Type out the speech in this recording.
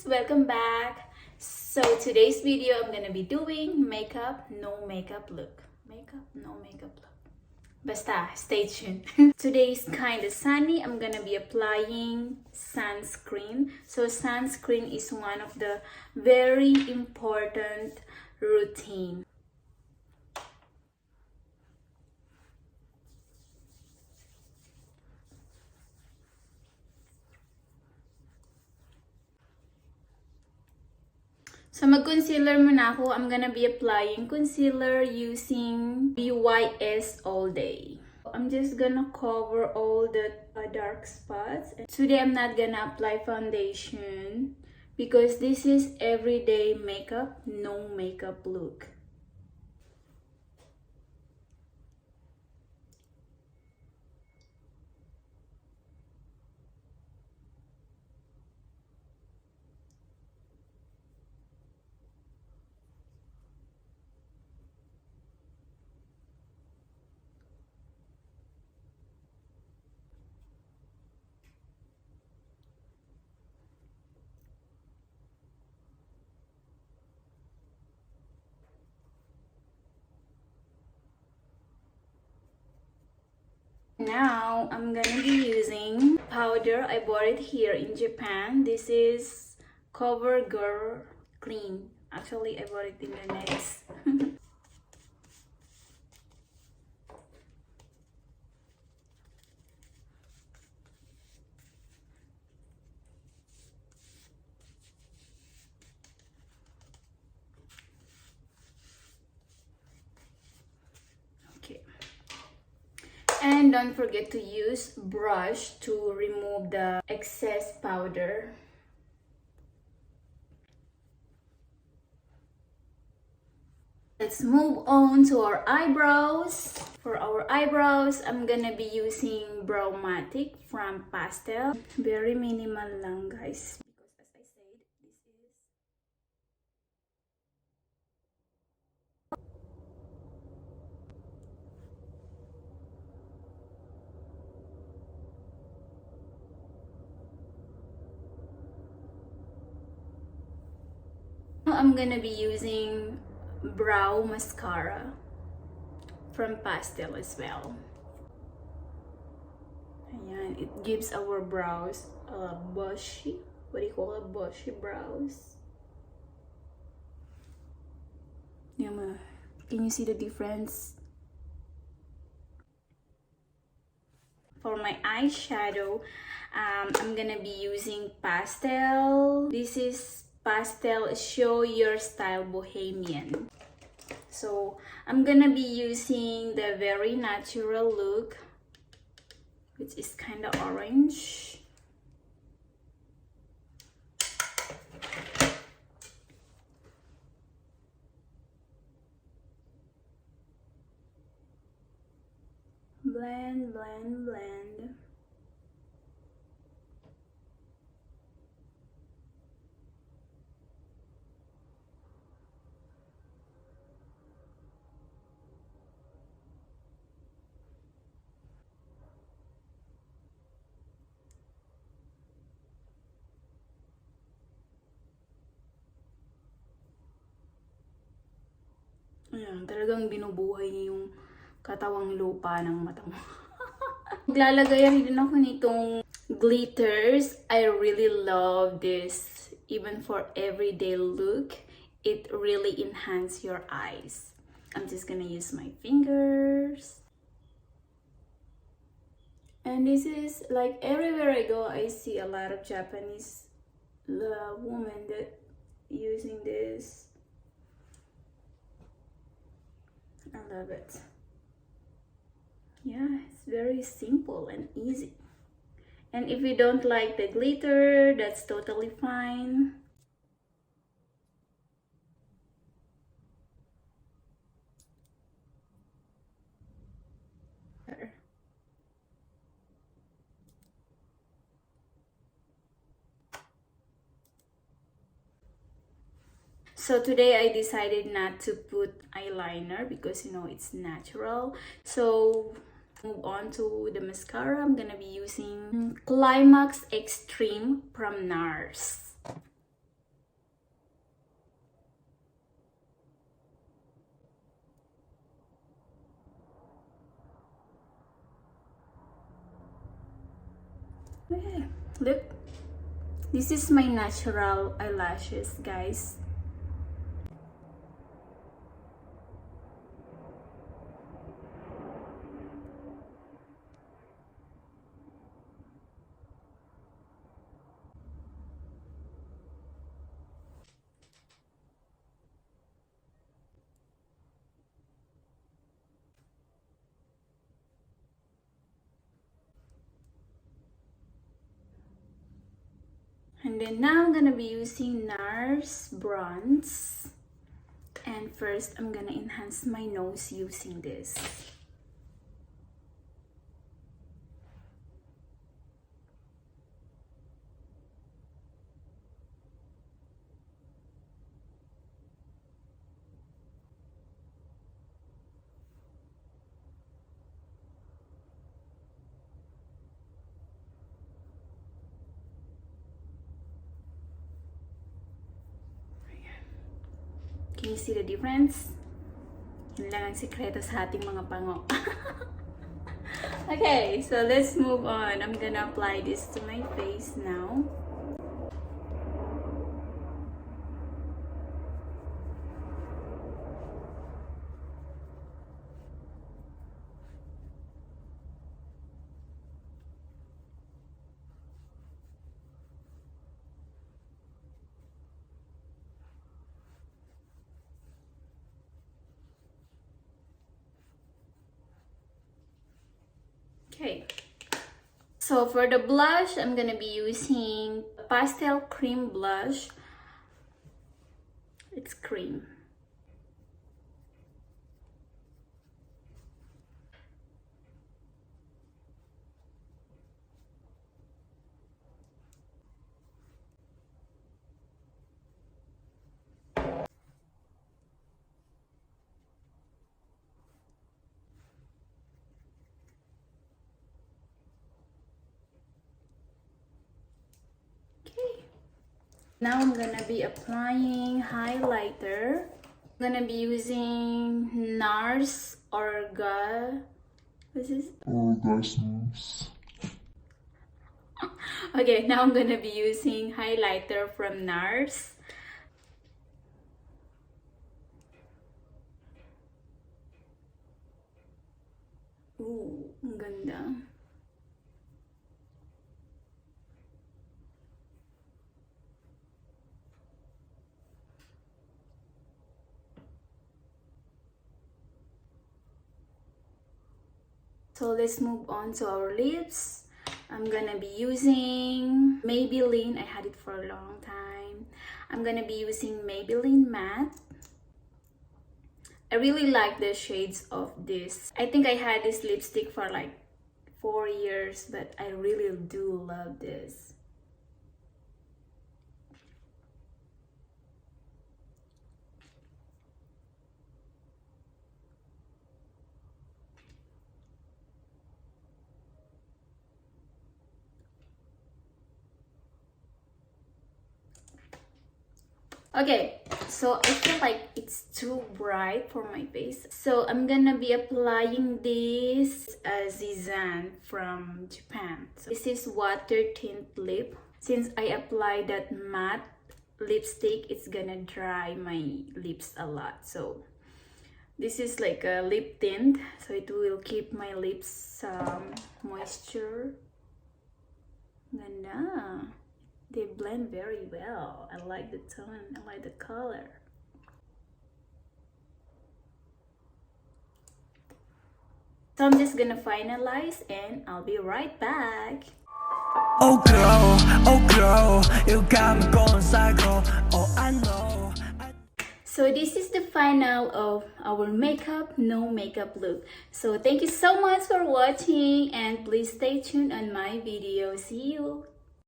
welcome back. So today's video I'm gonna be doing makeup no makeup look. Makeup no makeup look. Basta, stay tuned. Today's kinda sunny. I'm gonna be applying sunscreen. So sunscreen is one of the very important routine. So mag-concealer muna ako. I'm gonna be applying concealer using BYS All Day. I'm just gonna cover all the dark spots. Today I'm not gonna apply foundation because this is everyday makeup, no makeup look. Now I'm gonna be using powder. I bought it here in Japan. This is CoverGirl Clean. Actually, I bought it in the next. Okay. And don't forget to use brush to remove the excess powder. Let's move on to our eyebrows. For our eyebrows, I'm gonna be using Browmatic from Pastel. Very minimal lang, guys. Because as I said, this is I'm gonna be using brow mascara from Pastel as well. Ayan, it gives our brows bushy. What do you call it? Bushy brows. Can you see the difference? For my eyeshadow, I'm gonna be using Pastel. This is Pastel Show Your Style Bohemian. So I'm gonna be using the very natural look, which is kind of orange. Blend, blend, blend. Ayan, talagang binubuhay niya yung katawang lupa ng mata mo. Maglalagay din ako nitong glitters. I really love this. Even for everyday look, it really enhances your eyes. I'm just gonna use my fingers. And this is like everywhere I go, I see a lot of Japanese women that using this. I love it. Yeah, it's very simple and easy. And if you don't like the glitter, that's totally fine. So today I decided not to put eyeliner because it's natural. So move on to the mascara. I'm gonna be using Climax Extreme from NARS. Okay, look. This is my natural eyelashes, guys. And then now I'm gonna be using NARS bronze. And first, I'm gonna enhance my nose using this. Can you see the difference? Yun lang ang sikreto sa ating mga pango. Okay, so let's move on. I'm gonna apply this to my face now. Okay, so for the blush, I'm gonna be using pastel cream blush. It's cream. Now I'm gonna be applying highlighter. I'm gonna be using NARS What's this? Orgasms. Okay, now I'm gonna be using highlighter from NARS. Ooh, ang ganda. So let's move on to our lips. I'm gonna be using Maybelline. I had it for a long time. I'm gonna be using Maybelline Matte. I really like the shades of this. I think I had this lipstick for like 4 years, but I really do love this. Okay, so I feel like it's too bright for my face. So I'm gonna be applying this Zizan from Japan. So this is water tint lip. Since I applied that matte lipstick, it's gonna dry my lips a lot. So this is like a lip tint. So it will keep my lips moisture. Ganda. They blend very well. I like the tone, I like the color. So I'm just gonna finalize and I'll be right back. Oh girl, you got me going psycho. Oh, I know. So this is the final of our makeup, no makeup look. So thank you so much for watching and please stay tuned on my video. See you.